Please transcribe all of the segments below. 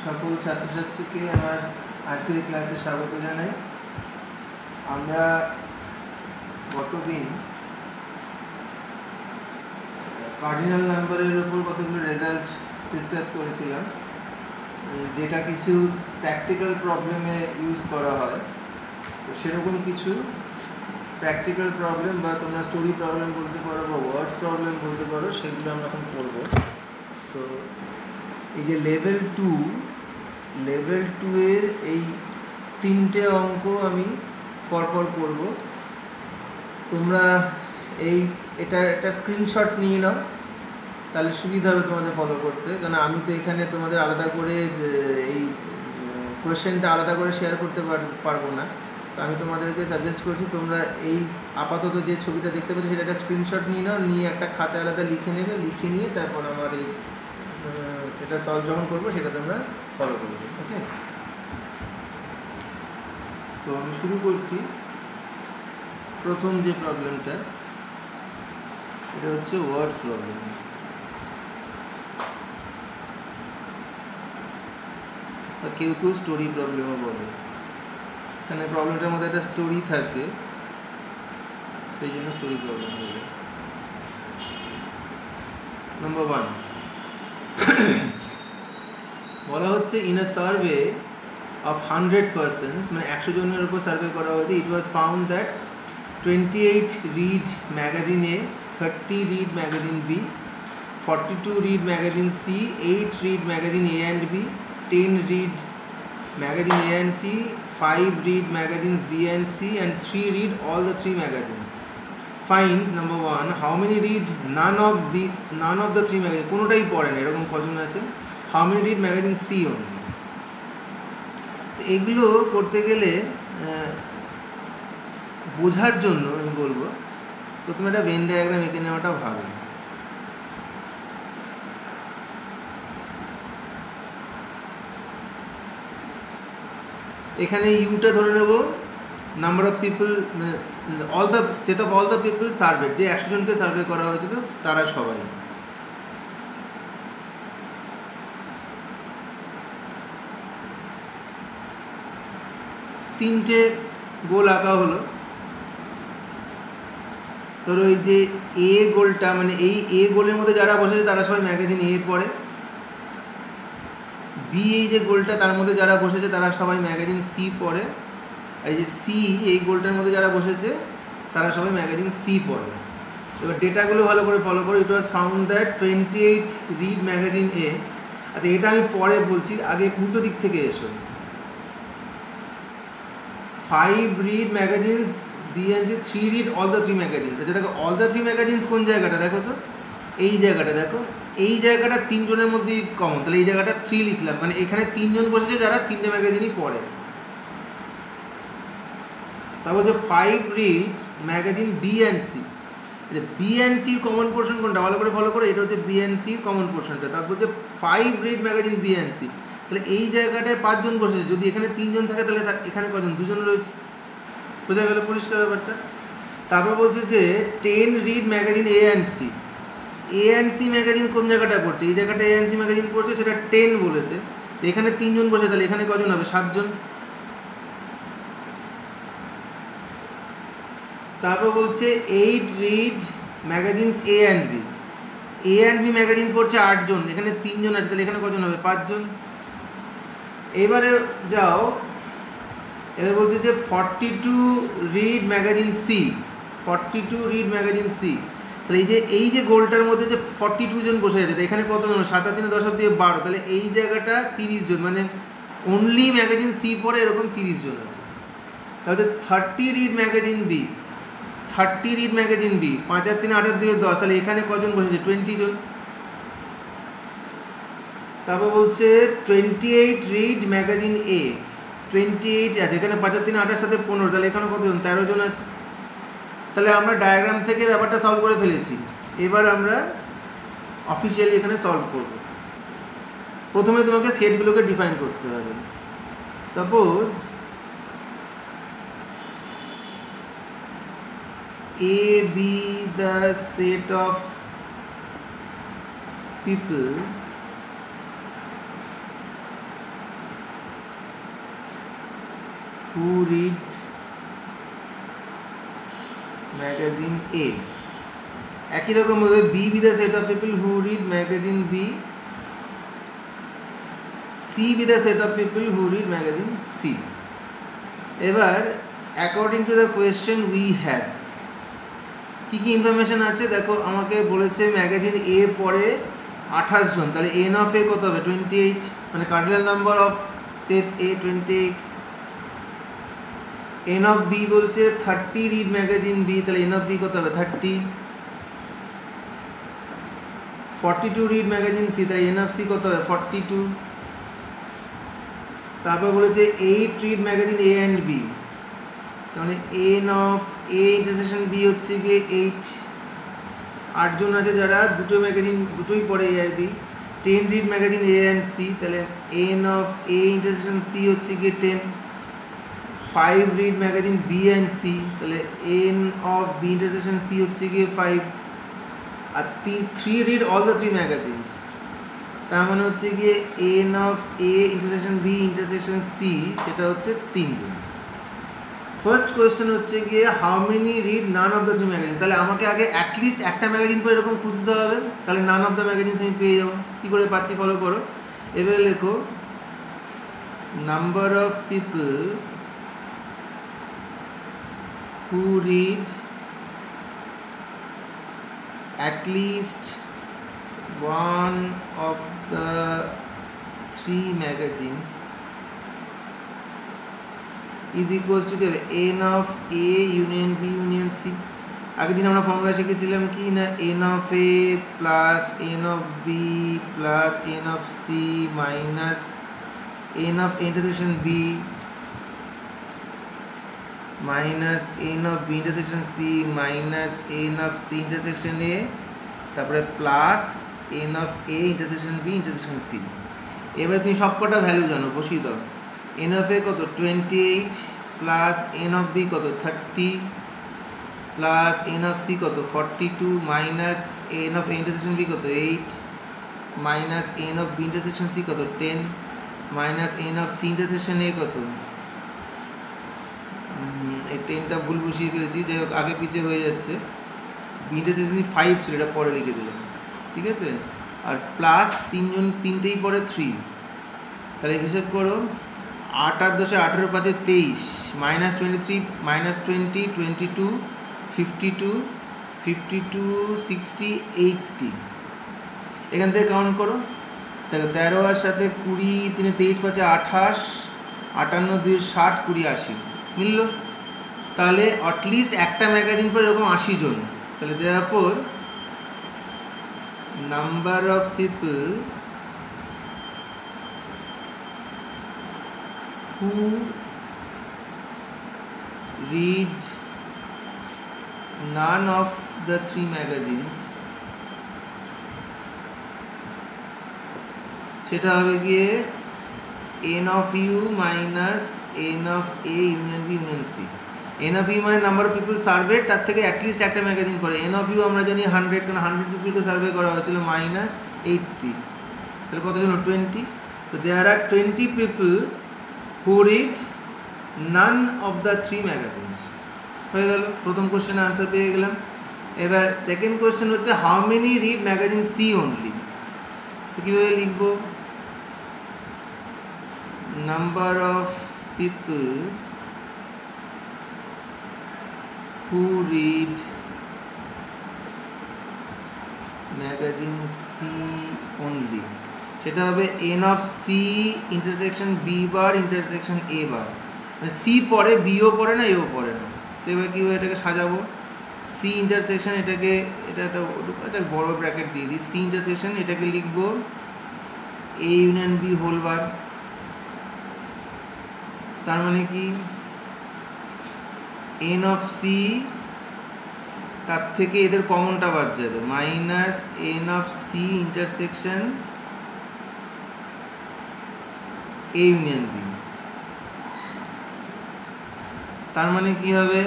সকল ছাত্রছাত্রীকে আমার আজকের ক্লাসে স্বাগত জানাই। আমরা গতদিন কার্ডিনাল নাম্বারের উপর কতগুলো রেজাল্ট ডিসকাস করেছিলাম, যেটা কিছু প্র্যাকটিক্যাল প্রবলেমে ইউজ করা হয়। তো সেরকম কিছু প্র্যাকটিক্যাল প্রবলেম বা তোমরা স্টোরি প্রবলেম বলতে পারো বা ওয়ার্ডস প্রবলেম বলতে পারো, সেগুলো আমরা এখন করব। তো এই যে লেভেল টু এর এই 3টে অঙ্ক আমি পরপর করব। তোমরা এটা একটা স্ক্রিনশট নিয়ে নাও, তাহলে সুবিধা হবে তোমাদের ফলো করতে। কারণ আমি তো এখানে তোমাদের আলাদা করে এই কোয়েশ্চেনটা আলাদা করে শেয়ার করতে পারবো না। তো আমি তোমাদেরকে সাজেস্ট করছি তোমরা এই আপাতত যে ছবিটা দেখতে পাচ্ছ সেটা একটা স্ক্রিনশট নিয়ে নাও, নিয়ে একটা খাতায় আলাদা লিখে নেবে, লিখে নিয়ে তারপর আমার এই এটা সলভ যখন করবো সেটা তোমরা ফলো করবে। ওকে, তো আমি শুরু করছি। প্রথম যে প্রবলেমটা, এটা হচ্ছে ওয়ার্ডস প্রবলেম। বা কেউ স্টোরি প্রবলেমও বলে। এখানে প্রবলেমটার মধ্যে একটা স্টোরি থাকে, সেই জন্য স্টোরি প্রবলেম হয়ে যায়। নাম্বার 1 বলা হচ্ছে, in a survey of 100 persons, মানে 100 জনের উপর সার্ভে করা হয়েছে, it was found that 28 read magazine A, 30 read magazine B, 42 read magazine C, 8 read magazine A and B, 10 read magazine A and C, 5 read magazines B and C, and 3 read all the 3 magazines. Find number 1, how many read none of the 3 magazines, কোনোটাই পড়ে না, এরকম কজন আছে? How many read magazine C only? এগুলো করতে গেলে বোঝার জন্য আমি বলবো প্রথমে একটা ভেন ডায়াগ্রাম এঁকে নেওয়াটা ভালো। এখানে ইউটা ধরে নেব number of people, set of all the people survey, যে 100 জনকে সার্ভে করা হয়েছিল তারা সবাই। তিনটে গোল আঁকা হলো। ধরো এই যে এ গোলটা, মানে এই এ গোলের মধ্যে যারা বসেছে তারা সবাই ম্যাগাজিন এ পড়ে। বি এই যে গোলটা, তার মধ্যে যারা বসেছে তারা সবাই ম্যাগাজিন সি পড়ে। এই যে সি এই গোলটার মধ্যে যারা বসেছে তারা সবাই ম্যাগাজিন সি পড়ে। এবার ডেটাগুলো ভালো করে ফলো করো। It was found that 28 read magazine A. আচ্ছা, এটা আমি পরে বলছি, আগে উল্টো দিক থেকে এসো। 5 read magazines B and C, 3 read all the 3 magazines. আচ্ছা দেখো, all the 3 magazines কোন জায়গাটা দেখো তো, এই জায়গাটা দেখো, এই জায়গাটা 3 জনের মধ্যেই কমন, তাহলে এই জায়গাটা 3 লিখলাম, মানে এখানে 3 জন বসেছে যারা 3টে ম্যাগাজিনই পড়ে। তারপর যে 5 read magazine B and C, B and C এর কমন পোর্শন কোনটা ভালো করে ফলো করো। এটা হচ্ছে B and C এর কমন পোর্শনটা। তারপর যে 5 read magazine B and C, তাহলে এই জায়গাটায় 5 জন বসেছে, যদি এখানে 3 জন থাকে তাহলে এখানে কজন? 2 জন রয়েছে। বোঝা গেল পরিষ্কার ব্যাপারটা? তারপর বলছে যে 10 read magazine A and C. A and C magazine কোন জায়গাটায় পড়ছে? এই জায়গাটা এ অ্যান্ড সি ম্যাগাজিন পড়ছে, সেটা 10 বলেছে। এখানে 3 জন বসে, তাহলে এখানে কজন হবে? 7 জন। তারপর বলছে 8 read magazines A and B. A and B magazine পড়ছে 8 জন, এখানে 3 জন আছে, তাহলে এখানে কজন হবে? 5 জন। এবারে যাও, এবার বলছে যে 42 read magazine C, 42 read magazine C. তাহলে এই যে গোলটার মধ্যে যে 42 জন বসে আছে, এখানে কত জন? 7 আর 3 10 আর 2 12, তাহলে এই জায়গাটা 30 জন, মানে অনলি ম্যাগাজিন সি পড়ে এরকম 30 জন আছে। তাহলে 30 read magazine B, 30 read magazine B, 5 আর 3 8 আর 2 10, তাহলে এখানে কজন বসেছে? 20 জন। তারপর বলছে 28 রিড ম্যাগাজিন এ, 28 আছে, এখানে 5 আর 3 8 এর সাথে 15, তাহলে এখানে কতজন? 13 জন আছে। তাহলে আমরা ডায়াগ্রাম থেকে ব্যাপারটা সলভ করে ফেলেছি। এবার আমরা অফিসিয়ালি এখানে সলভ করব। প্রথমে তোমাকে সেটগুলোকে ডিফাইন করতে হবে। Suppose A be the set of people who read magazine A. একই রকমভাবে B be the set of people who read magazine B, C be the set of people who read magazine C. এবার according to the question we have কী কী information আছে দেখো। আমাকে বলেছে magazine এ পড়ে 28 জন, তাহলে এন অফ এ কত হবে 28, মানে cardinal number of set A 28। N of B বলছে 30 রিড ম্যাগাজিন বি, তাহলে এন অফ বি কত হবে 30। 42 রিড ম্যাগাজিন সি, তাহলে এন অফ সি কত হবে 42। তারপর বলেছে 8 read magazine A and B, তাহলে n of A intersection B হচ্ছে গিয়ে 8। 8 জন আছে যারা দুটো ম্যাগাজিন দুটোই পড়ে এ আর B. 10 read magazine A and C, তাহলে n of A intersection C হচ্ছে গিয়ে 10। 5 read magazine B and C, তাহলে n of B intersection C হচ্ছে গিয়ে 5। আর 3 রিড অল দ্য 3 ম্যাগাজিনস, তার মানে হচ্ছে গিয়ে n of A intersection B intersection C সেটা হচ্ছে 3 জন। ফার্স্ট কোয়েশ্চেন হচ্ছে গিয়ে how many read none of the 3 magazine, তাহলে আমাকে আগে অ্যাটলিস্ট একটা ম্যাগাজিন পরে এরকম খুঁজতে হবে, তাহলে নান অফ দ্য ম্যাগাজিনস আমি পেয়ে যাবো। কী করে পাচ্ছি ফলো করো। এবারে লেখো number of people who read at least one of the 3 magazines is equals to n of a union b union c। আগের দিন আমরা ফর্মুলা শিখেছিলাম কি না, n of a plus n of b plus n of c minus n of intersection b minus n of b intersection c minus n of c intersection a, তারপরে plus n of a intersection b intersection c। এবারে তুমি সবকটা value জানো, বসিয়ে দাও। n of a কত 28 plus n of b কত 30 plus n of c কত 42 minus n of a intersection b কত 8 minus n of b intersection c কত 10 minus n of c intersection a কত, এই 10টা ভুল বসিয়ে ফেলেছি, যাই হোক আগে পিছিয়ে হয়ে যাচ্ছে। বি ইন্টারসেকশন 5 ছিল, এটা পরে লিখে দিলাম, ঠিক আছে। আর প্লাস 3 জন, 3টেই পরে 3, তাহলে হিসেব করো 8 আর 10 18 5 23 মাইনাস 23 মাইনাস 20 22 52 52 60 80। এখান থেকে কাউন্ট করো, দেখো 13 আর সাথে 20 3 23 5 28 58 2 60 20 80 মিলল। তাহলে অ্যাটলিস্ট একটা ম্যাগাজিন পর এরকম 80 জন, তাহলে therefore number of people who read none of the 3 magazines সেটা হবে গিয়ে n of u minus n of a union b union c। n of u মানে নাম্বার অফ পিপল সার্ভে, তার থেকে অ্যাটলিস্ট একটা ম্যাগাজিন পড়ে। n of u আমরা জানি 100, কারণ 100 পিপলকে সার্ভে করা হয়েছিল, মাইনাস 80, তাহলে কতজন 20। তো there are 20 people who read none of the 3 magazines. হয়ে গেল, প্রথম কোশ্চেনের আনসার পেয়ে গেলাম। এবার সেকেন্ড কোশ্চেন হচ্ছে how many read magazine C only. তো কীভাবে লিখবো, number of people who read magazine C only, সেটা হবে n of c intersection b bar intersection a bar। মানে c পড়ে, b ও পড়ে না, a ও পড়ে না। তো এবার কীভাবে এটাকে সাজাবো, c intersection এটাকে, এটা একটা বড় ব্র্যাকেট দিয়ে দিই, c intersection এটাকে লিখবো a union b whole bar. তার মানে কি n of c, তার থেকে এদের কমনটা বাদ যাবে, minus n of c intersection a union b। তার মানে কি হবে,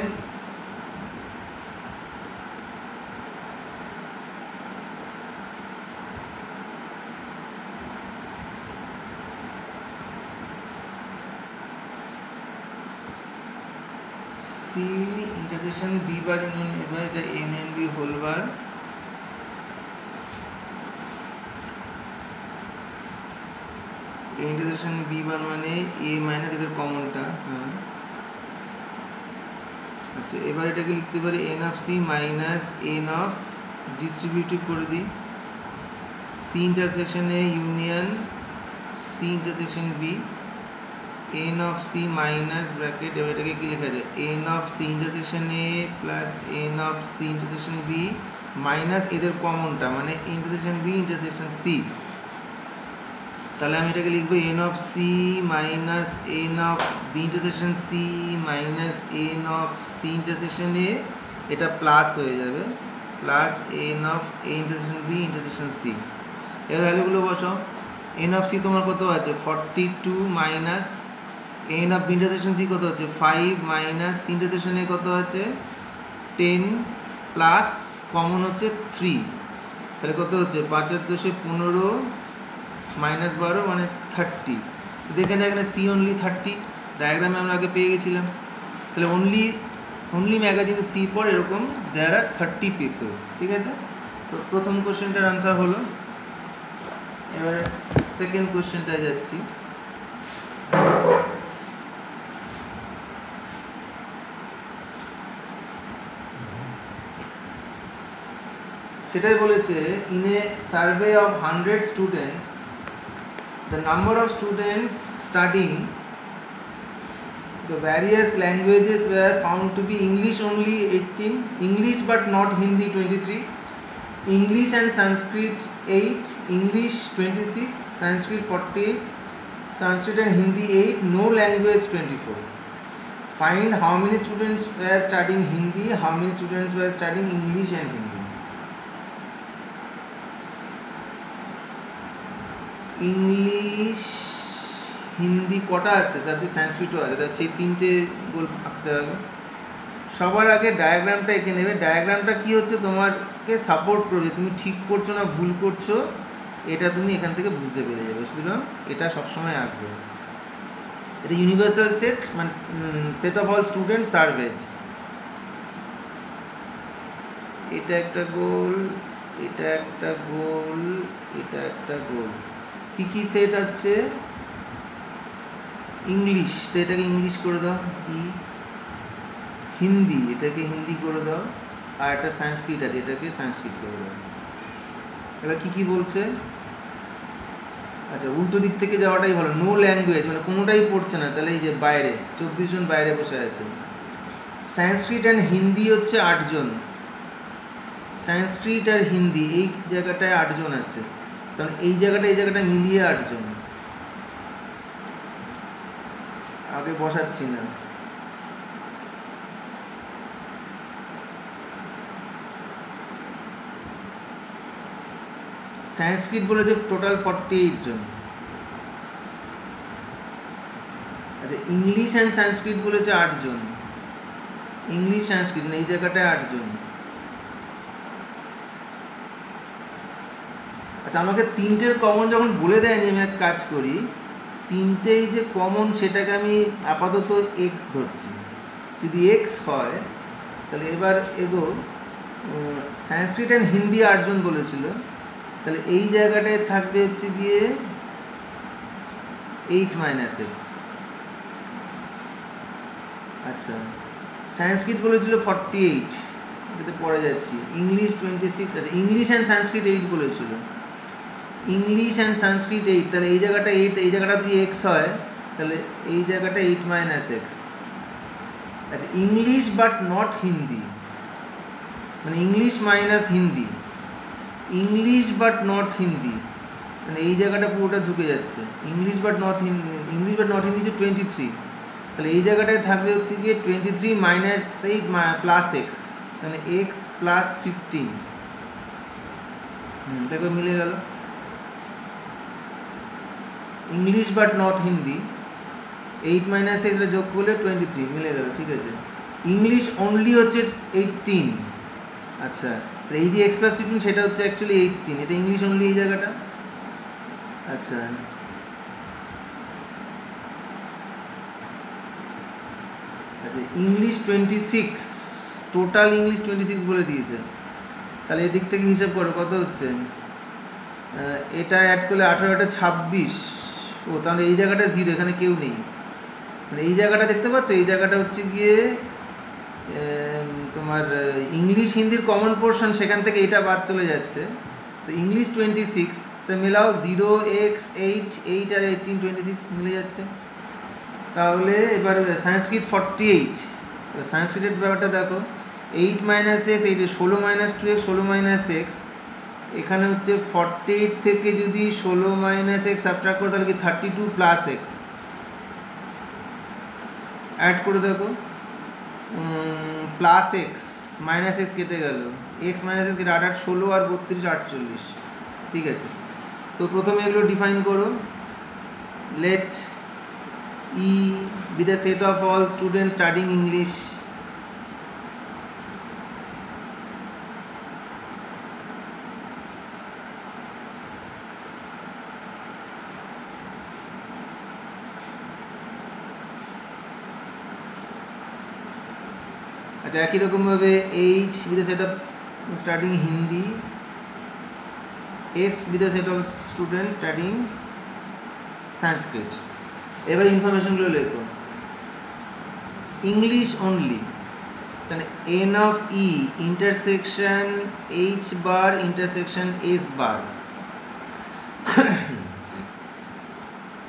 C intersection B bar union A bar, এটা n n B whole bar, intersection B bar মানে এ মাইনাস এদের কমনটা। হ্যাঁ আচ্ছা, এবার এটাকে লিখতে পারি N of C minus N of distributive করে দিই C intersection A union C intersection B, N of C minus bracket, এবার এটাকে কি লেখা যায় N of C intersection A plus N of C intersection B minus এদের কমনটা মানে ইন্টারসেকশন বি ইন্টারসেকশন সি। তাহলে আমি এটাকে লিখবো N of C minus N of B intersection C minus N of C intersection A, এটা plus হয়ে যাবে plus N of A intersection B intersection C. এর ভ্যালুগুলো বসাও। এন অফ সি তোমার কত আছে 42 minus N of B intersection C কত আছে 5 মাইনাস সি ইন্টারসেকশন এ কত আছে 10 প্লাস কমন হচ্ছে 3, তাহলে কত হচ্ছে 5 আর 10 15 মাইনাস 12 মানে 30। দেখেন এখানে সি অনলি 30, ডায়াগ্রামে আমরা আগে পেয়ে গেছিলাম। তাহলে অনলি ম্যাগাজিন সি পর এরকম দেয়ার আর 30 পিপল। ঠিক আছে, তো প্রথম কোশ্চেনটার আনসার হলো। এবারে সেকেন্ড কোশ্চেনটায় যাচ্ছি। সেটাই বলেছে in a survey of 100 students the number of students studying the various languages were found to be English only 18, English but not Hindi 23, English and Sanskrit 8, English 26, Sanskrit 48, Sanskrit and Hindi 8, no language 24. Find how many students were studying Hindi, how many students were studying English and Hindi. English Hindi কটা আছে, সাথে সংস্কৃতও আছে, তাহলে সেই তিনটে গোল আঁকতে হবে। সবার আগে ডায়াগ্রামটা এঁকে নেবে। ডায়াগ্রামটা কি হচ্ছে তোমাকে সাপোর্ট করবে, তুমি ঠিক করছো না ভুল করছো এটা তুমি এখান থেকে বুঝতে পেরে যাবে। সুতরাং এটা সবসময় আঁকবে। এটা ইউনিভার্সাল সেট মানে set of all student served. এটা একটা গোল, এটা একটা গোল, এটা একটা গোল। কি কি সেট আছে ইংলিশ, তো এটাকে ইংলিশ করে দাও, হিন্দি এটাকে হিন্দি করে দাও, আর একটা সংস্কৃত আছে এটাকে সংস্কৃত করে দাও। এবার কি কি বলছে, আচ্ছা উল্টো দিক থেকে যাওয়াটাই ভালো। নো ল্যাঙ্গুয়েজ মানে কোনোটাই পড়ছে না, তাহলে এই যে বাইরে 24 জন বাইরে বসে আছে। সংস্কৃত অ্যান্ড হিন্দি হচ্ছে 8 জন, সংস্কৃত আর হিন্দি এই জায়গাটায় 8 জন আছে, কারণ এই জায়গাটা মিলিয়ে 8 জন। আগে বসাচ্ছি না। সংস্কৃত বলেছে টোটাল 48 জন। আচ্ছা ইংলিশ অ্যান্ড সংস্কৃত বলেছে 8 জন, ইংলিশ সংস্কৃত এই জায়গাটায় 8 জন। আচ্ছা আমাকে তিনটের কমন যখন বলে দেয়নি, আমি এক কাজ করি, তিনটেই যে কমন সেটাকে আমি আপাতত এক্স ধরছি। যদি এক্স হয় তাহলে এবার এগো সংস্কৃত অ্যান্ড হিন্দি 8 জন বলেছিল, তাহলে এই জায়গাটায় থাকবে হচ্ছে গিয়ে 8 মাইনাস এক্স। আচ্ছা সংস্কৃত বলেছিল 48, এটাতে পড়ে যাচ্ছি। ইংলিশ 26 আছে, ইংলিশ অ্যান্ড সংস্কৃত 8 বলেছিল, ইংলিশ অ্যান্ড সংস্কৃত 8, তাহলে এই জায়গাটা 8, এই জায়গাটা যদি এক্স হয় তাহলে এই জায়গাটা 8 মাইনাস এক্স। আচ্ছা ইংলিশ বাট নট হিন্দি মানে English minus Hindi, English but not Hindi মানে এই জায়গাটা পুরোটা ঢুকে যাচ্ছে। English but not Hindi, English but not Hindi হচ্ছে 23, তাহলে এই জায়গাটায় থাকবে হচ্ছে গিয়ে 23 মাইনাস 8 প্লাস এক্স, তাহলে এক্স প্লাস 15। দেখো মিলে গেল। English but not Hindi 8 minus extra যোগ করলে 23 মিলে গেল। ঠিক আছে, ইংলিশ অনলি হচ্ছে 18। আচ্ছা এই যে এক্স প্লাস 15 সেটা হচ্ছে অ্যাকচুয়ালি 18, এটা ইংলিশ অনলি এই জায়গাটা। আচ্ছা আচ্ছা ইংলিশ 26, টোটাল ইংলিশ 26 বলে দিয়েছে। তাহলে এদিক থেকে হিসাব করো কত হচ্ছে, এটা অ্যাড করলে 18 এটা 26। ও তাহলে এই জায়গাটা 0, এখানে কেউ নেই। মানে এই জায়গাটা দেখতে পাচ্ছ, এই জায়গাটা হচ্ছে গিয়ে তোমার ইংলিশ হিন্দির কমন পোর্শন, সেখান থেকে এটা বাদ চলে যাচ্ছে। তো ইংলিশ 26, তো মেলাও 0, x 8, 8 আর 18 26 মিলে যাচ্ছে। তাহলে এবার সংস্কৃত 48, সংস্কৃতের ব্যাপারটা দেখো, 8 minus x, 8 16 minus 2x, 16 minus x. এখানে হচ্ছে 48 থেকে যদি 16 মাইনাস এক্স সাবট্রাক্ট করো তাহলে কি 32 প্লাস এক্স। অ্যাড করে দেখো, প্লাস এক্স মাইনাস এক্স কেটে গেল, এক্স মাইনাস এক্স কেটে 8 8 16 আর 32 48। ঠিক আছে, তো প্রথমে এগুলো ডিফাইন করো। Let E be the set of all student studying English. আচ্ছা একই রকমভাবে H be the set of studying Hindi, S be the set of student studying Sanskrit. এবার ইনফরমেশনগুলো লেখো। ইংলিশ অনলি, তাহলে n of E intersection H bar intersection S bar,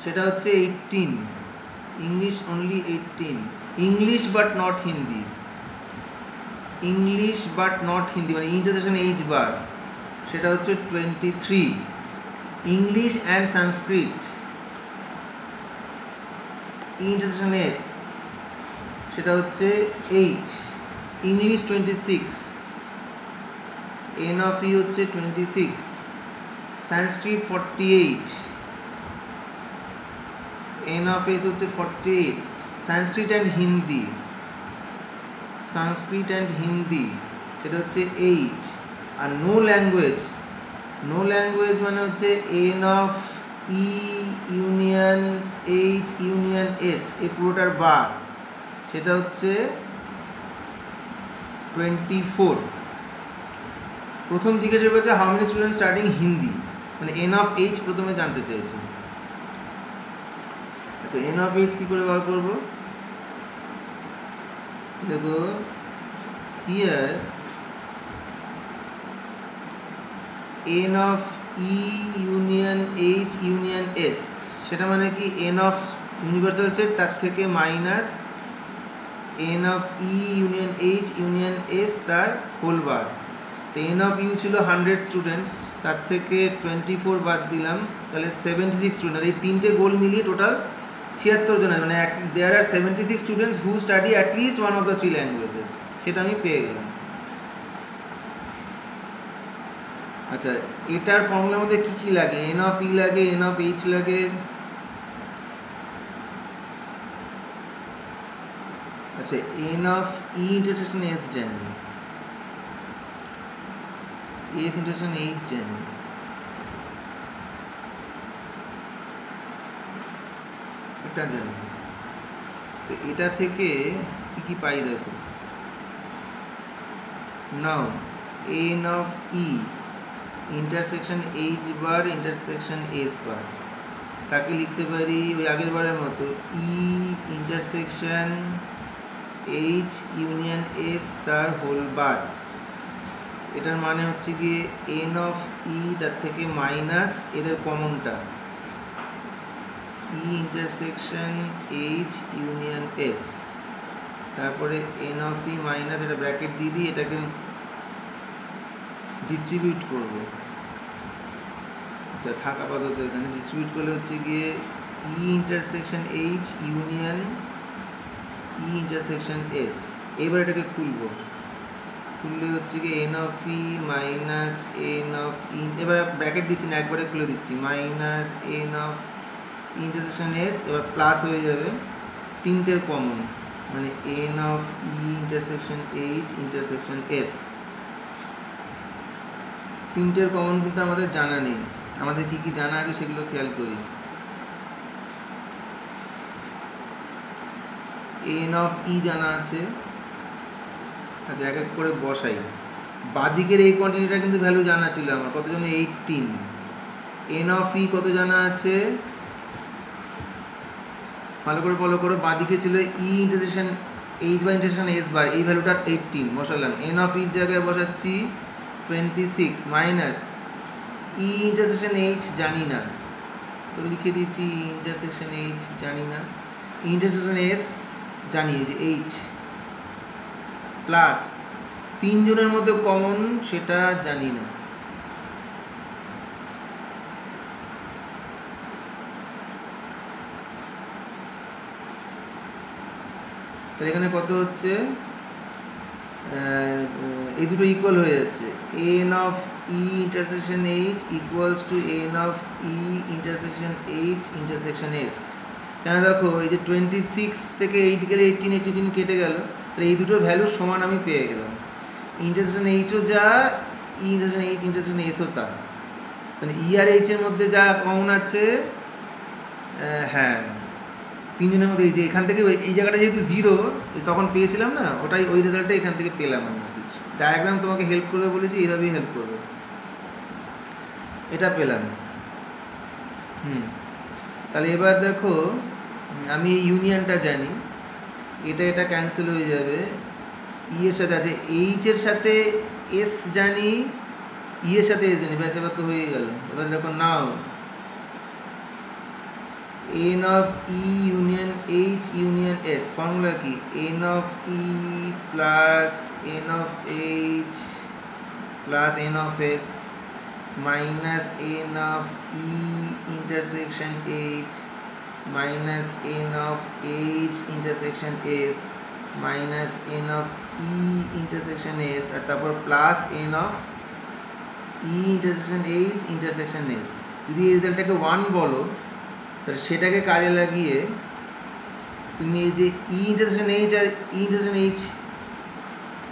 সেটা হচ্ছে 18। English only 18। English but not Hindi, English but not Hindi মানে intersection H bar, সেটা হচ্ছে 23। English and Sanskrit intersection S, সেটা হচ্ছে 8। ইংলিশ 26, এন অফ ই হচ্ছে 26। সংস্কৃত 48, এন অফ এস হচ্ছে 48। Sanskrit and Hindi, Sanskrit and Hindi সেটা হচ্ছে 8। আর নো ল্যাঙ্গুয়েজ, নো ল্যাঙ্গুয়েজ মানে হচ্ছে n of E union H union S, এই পুরোটার বার, সেটা হচ্ছে 24। প্রথম জিজ্ঞাসা করেছে how many student studying Hindi, মানে এন অফ এইচ প্রথমে জানতে চেয়েছে। আচ্ছা এন অফ এইচ কী করে বার করবো, দেখো here N of E union H union S, সেটা মানে কি এন অফ ইউনিভার্সাল সেট তার থেকে minus N of E union H union S তার হোল বার। তো এন অফ ইউ ছিল 100 স্টুডেন্টস, তার থেকে 24 বাদ দিলাম, তাহলে 76 স্টুডেন্ট। এই তিনটে গোল মিলিয়ে টোটাল 76 জন, মানে দেয়ার আর 76 students who study at least one of the 3 languages, সেটা আমি পেয়ে গেলাম। আচ্ছা এটার ফর্মুলার মধ্যে কী কী লাগে, এন অফ ই লাগে, এন অফ এইচ লাগে। আচ্ছা N of E intersection S জানি, এস ইন্টারসেকশন এইচ জানি, এটা জানি। তো এটা থেকে কী কী পাই দেখো, নাও n of E intersection H bar intersection S bar, তাকে লিখতে পারি ওই আগের বারের মতো E intersection H union S তার হোল বার। এটার মানে হচ্ছে গিয়ে এন অফ ই তার থেকে মাইনাস এদের কমনটা, ই ইন্টারসেকশন এইচ ইউনিয়ন এস, তারপরে এন অফ ই মাইনাস, এটা ব্র্যাকেট দিয়ে দিই, এটাকে ডিস্ট্রিবিউট করবো। আচ্ছা থাক আপাতত এখানে, ডিস্ট্রিবিউট করলে হচ্ছে গিয়ে E intersection H union E intersection S. এবার এটাকে খুলবো, খুললে হচ্ছে গিয়ে n of E minus N of E, এবার ব্র্যাকেট দিচ্ছি না, একবারে খুলে দিচ্ছি, minus N of intersection S, এবার প্লাস হয়ে যাবে তিনটের কমন, মানে n of E intersection H intersection S. তিনটের কমন কিন্তু আমাদের জানা নেই, আমাদের কি কি জানা আছে সেগুলো খেয়াল করি। এন অফ ই জানা আছে। আচ্ছা এক এক করে বসাই। বাদিকের এই কোয়ান্টিটিটা কিন্তু ভ্যালু জানা ছিল আমার, কত জন্য 18। এন অফ ই কত জানা আছে, ভালো করে ফলো করো। বাদিকে ছিল ই ইন্টারসেকশন এইচ বা ইন্টারসেকশন এস বার, এই ভ্যালুটা 18 বসালাম। এন অফ ইর জায়গায় বসাচ্ছি 26 মাইনাস ই ইন্টারসেকশন এইচ জানি না, তো লিখে দিচ্ছি ইন্টারসেকশন এইচ জানি না, ইন্টারসেকশন এস জানি যে 8 প্লাস 3 জনের মধ্যে কমন সেটা জানি না, তাহলে এখানে কত হচ্ছে, এই দুটো ইকুয়াল হয়ে যাচ্ছে। N of E intersection H equals to N of E intersection H intersection S. কেন দেখো এই যে 26 থেকে 8 গেলে 18 কেটে গেল, তাহলে এই দুটোর ভ্যালু সমান আমি পেয়ে গেলাম। ইন্টারসেকশন এইচও যা, ই ইন্টারসেকশন এইচ ইন্টারসেকশন এসও তা, তাহলে ই আর এইচের মধ্যে যা কমন আছে, হ্যাঁ 3 জনের মধ্যে এই যে এখান থেকে এই জায়গাটা যেহেতু 0 তখন পেয়েছিলাম না, ওটাই ওই রেজাল্টটা এখান থেকে পেলাম আমি। ডায়াগ্রাম তোমাকে হেল্প করবে বলেছি, এইভাবেই হেল্প করবে, এটা পেলাম। তাহলে এবার দেখো আমি এই ইউনিয়নটা জানি, এটা ক্যান্সেল হয়ে যাবে, ই এর সাথে আছে, এইচ এর সাথে এস জানি, ই এর সাথে এস জানি, ব্যাস এবার তো হয়ে গেল। এবার দেখো নাও n of E union H union S formula কি, n of E plus N of H plus N of S minus N of E intersection H minus N of H intersection S minus N of E intersection S, আর তারপর plus N of E intersection H intersection S. যদি এই রেজাল্টটাকে 1 বলো, তাহলে সেটাকে কাজে লাগিয়ে তুমি এই যে ই ইন্টারসেকশন এইচ আর ই ইন্টারসেকশন এইচ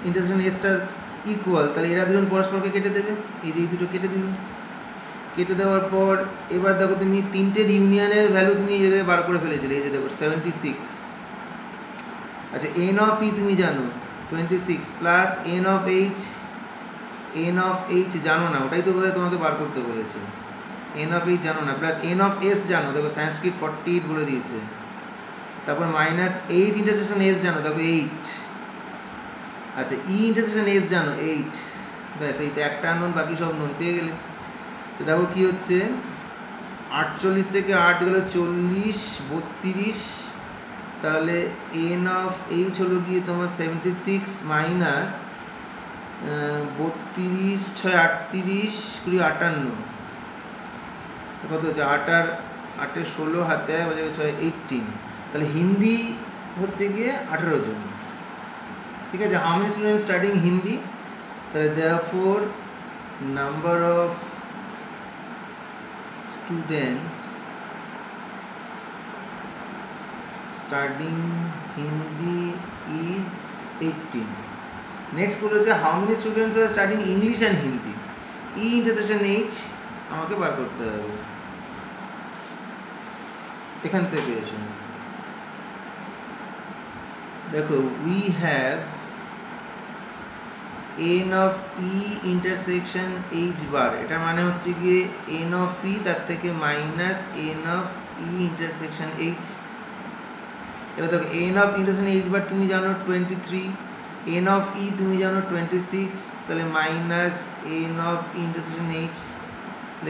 ইন্টারসেকশন এসটা ইকুয়াল, তাহলে এরা দুজন পরস্পরকে কেটে দেবে, এই যে এই দুটো কেটে দিল। কেটে দেওয়ার পর এবার দেখো তুমি তিনটের ইউনিয়নের ভ্যালু তুমি এই জায়গায় বার করে ফেলেছিলে, এই যে দেখো 76। আচ্ছা এন অফ ই তুমি জানো 26 প্লাস এন অফ এইচ জানো না, ওটাই তো বোধহয় তোমাকে বার করতে বলেছে। এন অফ এইচ জানো না, প্লাস এন অফ এস জানো, দেখো সংস্কৃত 48 বলে দিয়েছে। তারপর মাইনাস এইচ ইন্টারসেকশন এস জানো, দেখো 8। আচ্ছা ই ইন্টারসেকশন এস জানো 8, ব্যাস এই তো একটা আননোন, বাকি সব নোন, পেয়ে গেলে। তো দেখো কী হচ্ছে, 48 থেকে 8 গেল 40, 32, তাহলে এন অফ এইচ হলো গিয়ে তোমার 76 মাইনাস 32, 6 38, 20 58, কত হচ্ছে 8 আর 16 হাতে 6 18, তাহলে হিন্দি হচ্ছে গিয়ে 18 জন। ঠিক আছে, how many students studying Hindi, তাহলে therefore number of students studying Hindi is 18। Next বলেছে how many students are studying English and Hindi, E intersection H আমাকে বার করতে হবে, এখান থেকে এসে দেখো we have n of E intersection H bar, এটার মানে হচ্ছে গিয়ে এন অফ ই তার থেকে minus N of E intersection H. এবার দেখো n of intersection H bar তুমি জানো 23, এন অফ ই তুমি জানো 26, তাহলে minus N of intersection H,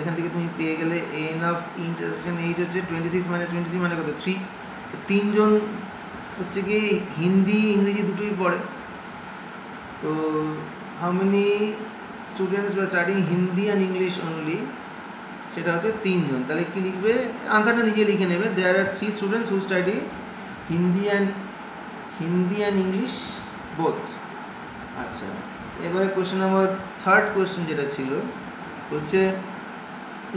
এখান থেকে তুমি পেয়ে গেলে এন অফ ইন্টারসেকশন এইচ হচ্ছে 26 মাইনাস 23 মানে কত 3। 3 জন হচ্ছে কি হিন্দি ইংরেজি দুটোই পড়ে, তো how many students were studying Hindi and English only, সেটা হচ্ছে 3 জন। তাহলে কী লিখবে, আনসারটা নিজে লিখে নেবে, দেয়ার আর 3 students who study Hindi and English both. আচ্ছা এবারে কোয়েশ্চেন নাম্বার 3rd কোয়েশ্চেন যেটা ছিল হচ্ছে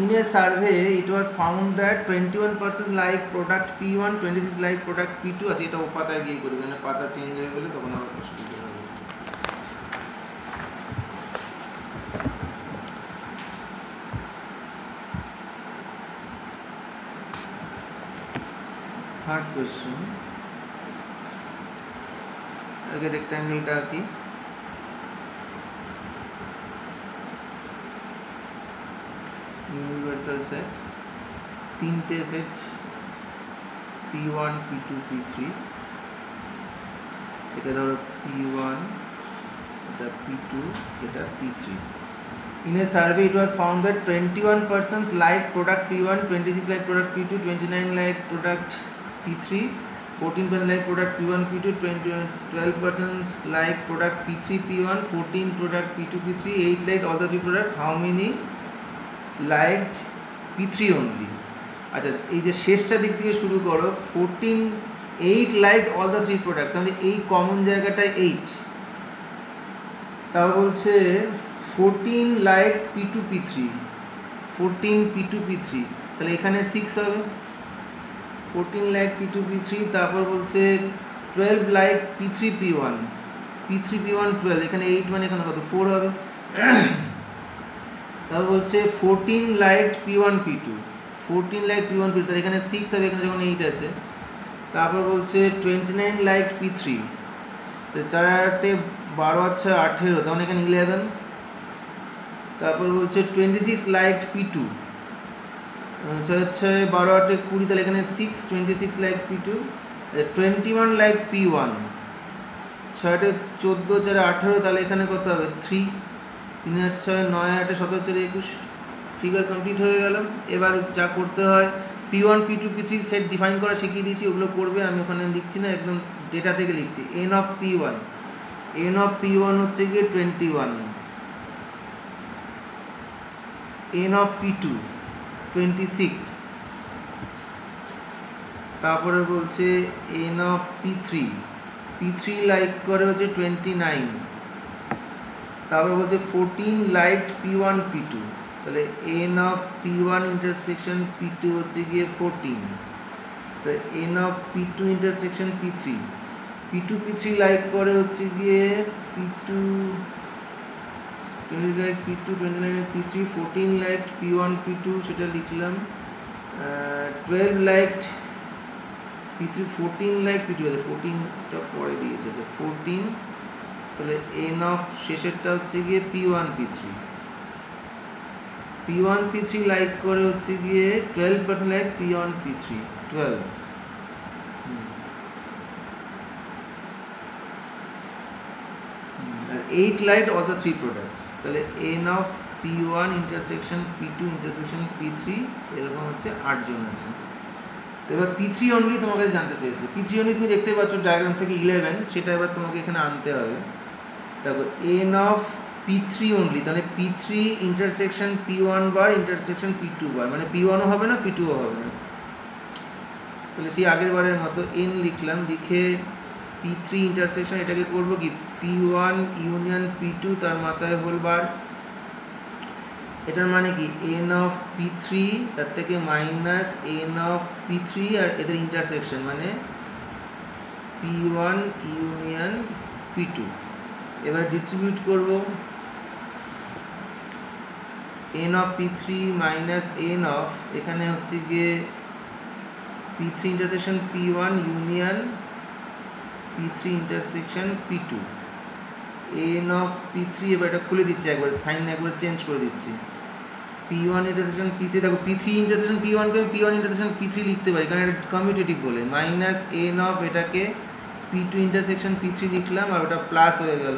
in a survey it was found that 21% like product P1, 26 like product P2। আছে এটা ও পাতায় গিয়ে করবে, মানে পাতা চেঞ্জ হয়ে গেলে তখন আবার অসুবিধা হবে। Third question, আগে রেক্ট্যাঙ্গেলটা আঁকি। ইউনিভার্সাল সেট, তিনটে সেট P1 P2 P3, এটা ধরো P1, এটা P2, এটা P3. In a survey it was found that 21 persons liked product P1, 26 liked product P2, 29 liked product P3, 14% liked product P1 P2, 12 persons liked product P3 P1, 14 product P2 P3, 8 liked all the three products. How many liked P3 only? আচ্ছা, এই যে শেষটা দিক থেকে শুরু করো, 8 liked all the three products, তাহলে এই কমন জায়গাটায় 8, তারপর বলছে 14 liked P2 P3, 14 P2 P3, তাহলে এখানে 6 হবে, 14 liked P2 P3, তারপর বলছে 12 liked P3 P1, P3 P1 12, এখানে 8 মানে এখানে কত 4 হবে। তারপর বলছে 14 liked P1 P2, 14 liked P1 P2, তাহলে এখানে 6 হবে, এখানে যখন 8 আছে। তারপর বলছে 29 liked P3, 4 8 12 আছে 18, তখন এখানে 11। তারপর বলছে 26 liked P2, 6 12 8 20, তাহলে এখানে 6, 26 liked P2, 21 liked P1, 6 8 14 4 18, তাহলে এখানে কত হবে 3, 3 6 9 8 17 4 21, ফিগার কমপ্লিট হয়ে গেল। এবার যা করতে হয়, P1 P2 P3 set define করা শিখিয়ে দিয়েছি, ওগুলো করবে, আমি ওখানে লিখছি না, একদম ডেটা থেকে লিখছি। n of P1 হচ্ছে গিয়ে 21, n of P2 26, তারপরে বলছে n of P3 লাইক করে হচ্ছে 29, তারপরে বলছে 14 লাইক P1 P2, তাহলে n of P1 intersection P2 হচ্ছে গিয়ে 14, তো n of P2 intersection P3 like করে হচ্ছে গিয়ে P2 20 like P2, 29 P3, 14 like P1 P2, সেটা লিখলাম, 12 লাইক P3, 14 লাইক P2, 14টা পরে দিয়েছে, 14, তাহলে n of শেষেরটা হচ্ছে গিয়ে P1 P3 লাইক করে হচ্ছে গিয়ে 12% লাইক P1 P3, 12, আর 8 like all the three products, তাহলে n of P1 intersection P2 intersection P3, এরকম হচ্ছে 8 জন আছে। তো এবার P3 অনলি তোমাকে জানতে চেয়েছে, P3 অনলি তুমি দেখতে পাচ্ছ ডায়াগ্রাম থেকে 11, সেটা এবার তোমাকে এখানে আনতে হবে। তারপর n of P3 অনলি, তাহলে P3 ইন্টারসেকশন P1 বার ইন্টারসেকশন P2 বার, মানে P1ও হবে না P2ও হবে না, তাহলে সেই আগের বারের মতো n লিখলাম, লিখে P3 ইন্টারসেকশন এটাকে করব কি P1 ইউনিয়ন P2, তার মাথায় হোল বার, এটার মানে কি n of P3 তার থেকে মাইনাস n of P3 আর এদের ইন্টারসেকশন মানে P1 ইউনিয়ন P2। এবার ডিস্ট্রিবিউট করব, n of P3 minus n of, এখানে হচ্ছে গিয়ে P3 intersection P1 union P3 intersection P2, n of P3, এবার এটা খুলে দিচ্ছি একবার, সাইন একবার চেঞ্জ করে দিচ্ছি, P1 ইন্টারসেকশন P3, দেখো P3 ইন্টারসেকশন P1 কে P1 ইন্টারসেকশন P3 লিখতে পারি, কারণ এটা কমিউটেটিভ বলে, মাইনাস n of এটাকে P2 ইন্টারসেকশন P3 লিখলাম, আর ওটা প্লাস হয়ে গেল,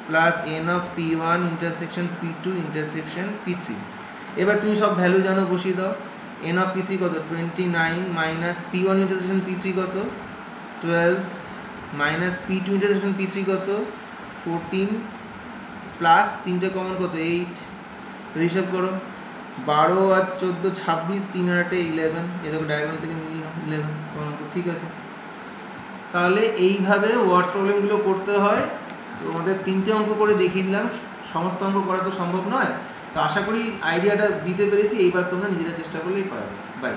plus n of P1 intersection P2 intersection P3। এবার তুমি সব ভ্যালু জানো, বসিয়ে দাও, n of P3 কত 29, মাইনাস P1 ইন্টারসেকশন P3 কত 12, মাইনাস P2 ইন্টারসেকশন P3 কত 14, প্লাস 3টে কমন কত 8, হিসাব করো 12 আর 14 26, 3 আর 8 11, এরকম ডায়াগ্রাম থেকে নিয়ে 11 কমন, ঠিক আছে। তাহলে এইভাবে ওয়ার্ডস প্রবলেমগুলো করতে হয়। তোমাদের 3টে অঙ্ক করে দেখিয়ে দিলাম, সমস্ত অঙ্ক করা তো সম্ভব নয়, তো আশা করি আইডিয়াটা দিতে পেরেছি, এইবার তোমরা নিজেরা চেষ্টা করলেই পারবে। বাই।